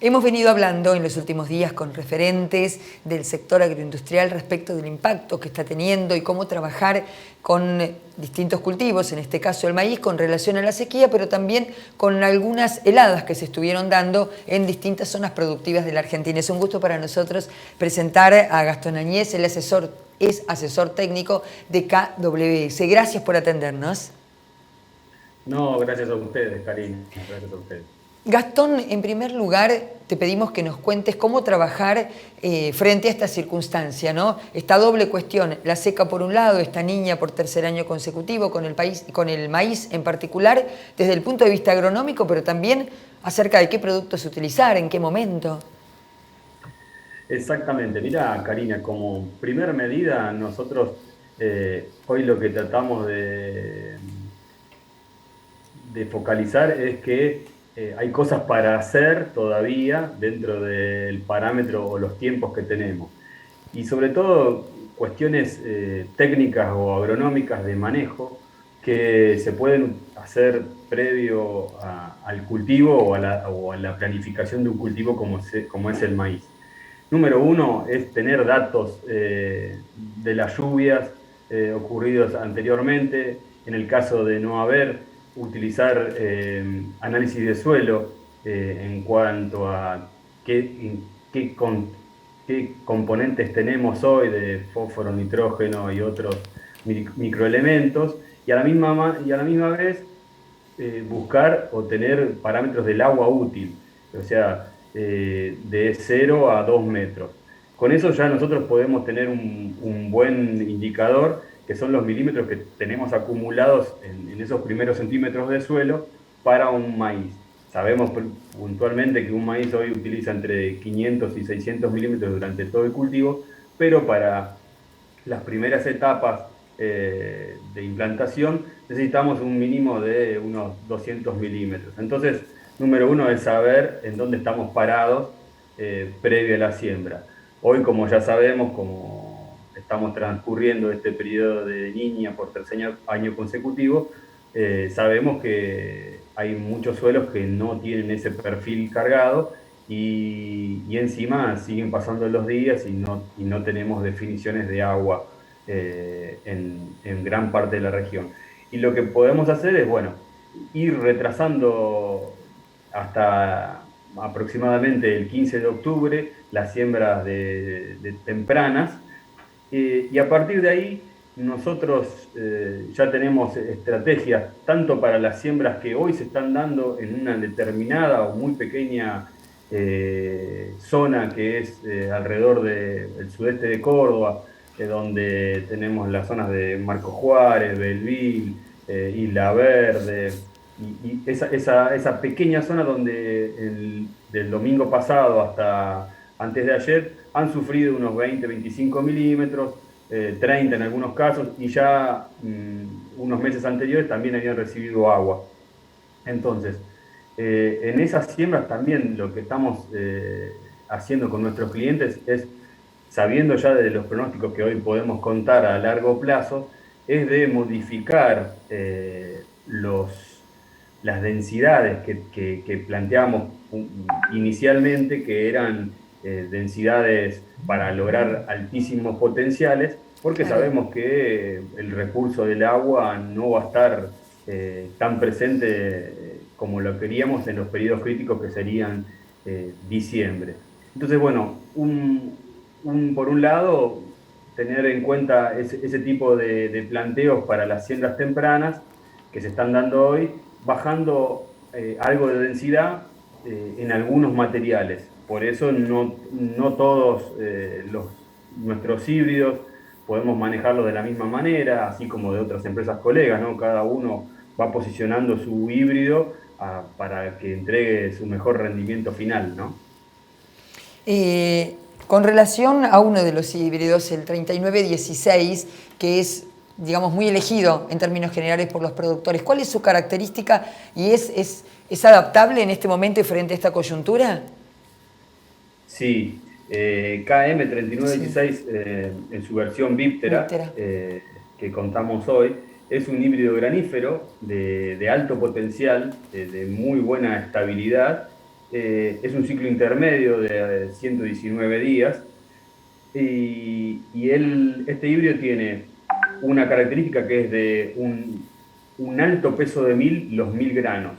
Hemos venido hablando en los últimos días con referentes del sector agroindustrial respecto del impacto que está teniendo y cómo trabajar con distintos cultivos, en este caso el maíz, con relación a la sequía, pero también con algunas heladas que se estuvieron dando en distintas zonas productivas de la Argentina. Es un gusto para nosotros presentar a Gastón Añez, es asesor técnico de KWS. Gracias por atendernos. No, gracias a ustedes, Karina, gracias a ustedes. Gastón, en primer lugar, te pedimos que nos cuentes cómo trabajar frente a esta circunstancia, ¿no? Esta doble cuestión, la seca por un lado, esta niña por tercer año consecutivo con el maíz en particular, desde el punto de vista agronómico, pero también acerca de qué productos utilizar, en qué momento. Exactamente, mira, Karina, como primer medida, nosotros hoy lo que tratamos de focalizar es que hay cosas para hacer todavía dentro del parámetro o los tiempos que tenemos. Y sobre todo cuestiones técnicas o agronómicas de manejo que se pueden hacer previo al cultivo o a la planificación de un cultivo como es el maíz. Número uno es tener datos de las lluvias ocurridos anteriormente. En el caso de no haber, utilizar análisis de suelo en cuanto a qué componentes tenemos hoy de fósforo, nitrógeno y otros microelementos. Y a la misma vez buscar o tener parámetros del agua útil. O sea, de 0 a 2 metros. Con eso ya nosotros podemos tener un buen indicador, que son los milímetros que tenemos acumulados en esos primeros centímetros de suelo para un maíz. Sabemos puntualmente que un maíz hoy utiliza entre 500 y 600 milímetros durante todo el cultivo, pero para las primeras etapas de implantación necesitamos un mínimo de unos 200 milímetros. Entonces, número uno es saber en dónde estamos parados previo a la siembra. Hoy, como ya sabemos, como estamos transcurriendo este periodo de niña por tercer año consecutivo, sabemos que hay muchos suelos que no tienen ese perfil cargado y encima siguen pasando los días y no tenemos definiciones de agua en gran parte de la región. Y lo que podemos hacer es, bueno, ir retrasando hasta aproximadamente el 15 de octubre las siembras de tempranas y a partir de ahí nosotros ya tenemos estrategias tanto para las siembras que hoy se están dando en una determinada o muy pequeña zona que es alrededor del sudeste de Córdoba, donde tenemos las zonas de Marco Juárez, Belville, Isla Verde, y esa pequeña zona donde del domingo pasado hasta antes de ayer han sufrido unos 20-25 milímetros, 30 en algunos casos, y ya unos meses anteriores también habían recibido agua. Entonces, en esas siembras también lo que estamos haciendo con nuestros clientes es, sabiendo ya de los pronósticos que hoy podemos contar a largo plazo, es de modificar las densidades que planteamos inicialmente, que eran densidades para lograr altísimos potenciales, porque Claro. sabemos que el recurso del agua no va a estar tan presente como lo queríamos en los periodos críticos que serían diciembre. Entonces, bueno, por un lado, tener en cuenta ese tipo de planteos para las siembras tempranas que se están dando hoy, bajando algo de densidad en algunos materiales. Por eso no todos nuestros híbridos podemos manejarlos de la misma manera, así como de otras empresas colegas, ¿no? Cada uno va posicionando su híbrido para que entregue su mejor rendimiento final, ¿no? Con relación a uno de los híbridos, el 3916, que es, digamos, muy elegido en términos generales por los productores, ¿cuál es su característica y es adaptable en este momento y frente a esta coyuntura? Sí, KM3916 Sí, en su versión Víptera, Víctora. que contamos hoy, es un híbrido granífero de alto potencial, de muy buena estabilidad es un ciclo intermedio de 119 días este híbrido tiene una característica que es de un alto peso de los 1000 granos,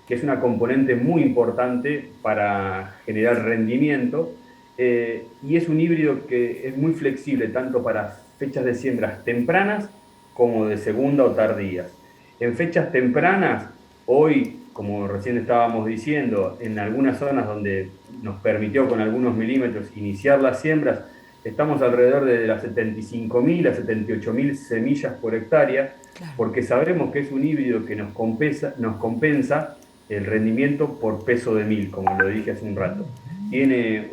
que es una componente muy importante para generar rendimiento, y es un híbrido que es muy flexible tanto para fechas de siembras tempranas como de segunda o tardías. En fechas tempranas, hoy, como recién estábamos diciendo, en algunas zonas donde nos permitió con algunos milímetros iniciar las siembras, estamos alrededor de las 75.000 a 78.000 semillas por hectárea, Claro. porque sabemos que es un híbrido que nos compensa el rendimiento por peso de mil, como lo dije hace un rato. Tiene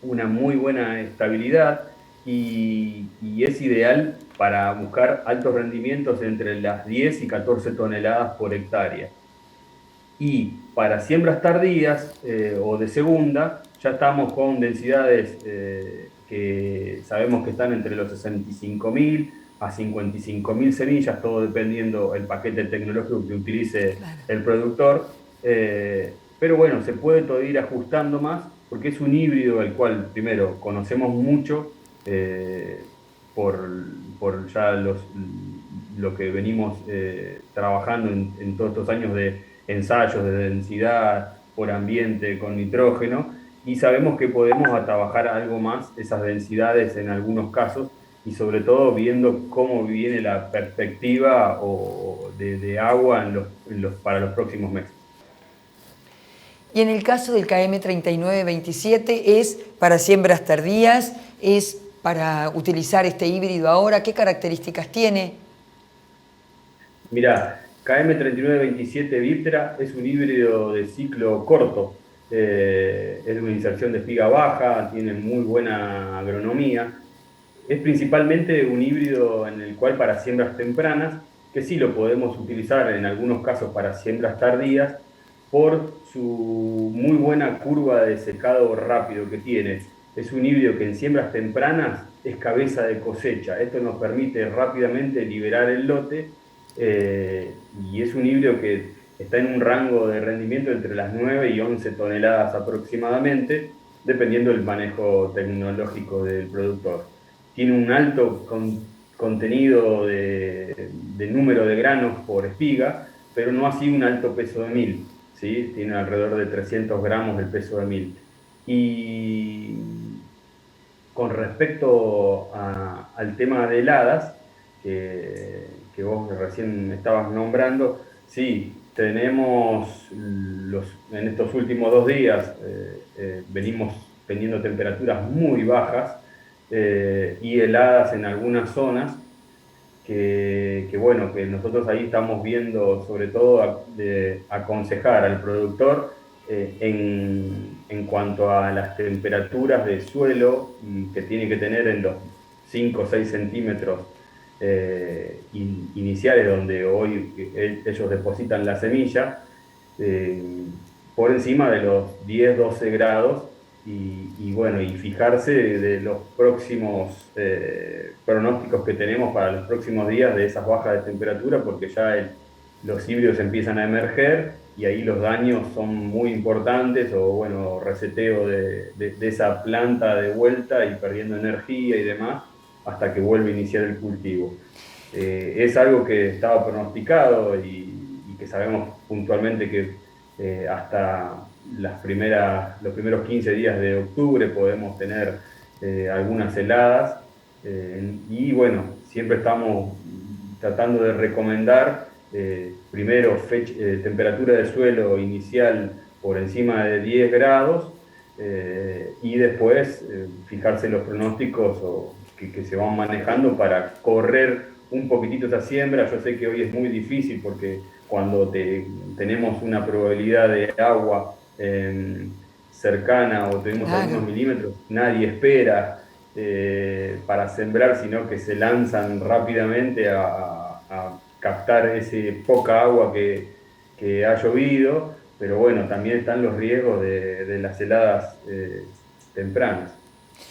una muy buena estabilidad y es ideal para buscar altos rendimientos entre las 10 y 14 toneladas por hectárea. Y para siembras tardías o de segunda, ya estamos con densidades que sabemos que están entre los 65.000 a 55.000 semillas, todo dependiendo el paquete tecnológico que utilice Claro. el productor. Pero bueno, se puede todavía ir ajustando más porque es un híbrido al cual, primero, conocemos mucho por, por ya lo que venimos trabajando en todos estos años de ensayos de densidad por ambiente con nitrógeno, y sabemos que podemos trabajar algo más esas densidades en algunos casos, y sobre todo viendo cómo viene la perspectiva de agua para los próximos meses. Y en el caso del KM 3927, ¿es para siembras tardías? ¿Es para utilizar este híbrido ahora? ¿Qué características tiene? Mirá, KM3927 Viptra es un híbrido de ciclo corto, es una inserción de espiga baja, tiene muy buena agronomía. Es principalmente un híbrido en el cual para siembras tempranas, que sí lo podemos utilizar en algunos casos para siembras tardías, por su muy buena curva de secado rápido que tiene. Es un híbrido que en siembras tempranas es cabeza de cosecha. Esto nos permite rápidamente liberar el lote, y es un híbrido que está en un rango de rendimiento entre las 9 y 11 toneladas aproximadamente, dependiendo del manejo tecnológico del productor. Tiene un alto contenido de número de granos por espiga, pero no así un alto peso de mil, ¿sí? Tiene alrededor de 300 gramos el peso de mil. Y con respecto al tema de heladas, que vos recién estabas nombrando, sí, tenemos en estos últimos 2 días, venimos teniendo temperaturas muy bajas y heladas en algunas zonas, bueno, que nosotros ahí estamos viendo sobre todo de aconsejar al productor en cuanto a las temperaturas de suelo que tiene que tener en los 5 o 6 centímetros iniciales donde hoy ellos depositan la semilla, eh, por encima de los 10-12 grados, bueno, y fijarse de los próximos pronósticos que tenemos para los próximos días de esas bajas de temperatura, porque ya los híbridos empiezan a emerger y ahí los daños son muy importantes, o bueno, reseteo de esa planta de vuelta y perdiendo energía y demás, hasta que vuelve a iniciar el cultivo. Es algo que estaba pronosticado y que sabemos puntualmente que hasta los primeros 15 días de octubre podemos tener algunas heladas, y bueno, siempre estamos tratando de recomendar primero temperatura de suelo inicial por encima de 10 grados, y después fijarse los pronósticos que se van manejando para correr un poquitito esa siembra. Yo sé que hoy es muy difícil porque cuando tenemos una probabilidad de agua cercana o tenemos algunos milímetros, nadie espera para sembrar, sino que se lanzan rápidamente a captar ese poca agua que ha llovido, pero bueno, también están los riesgos de las heladas tempranas.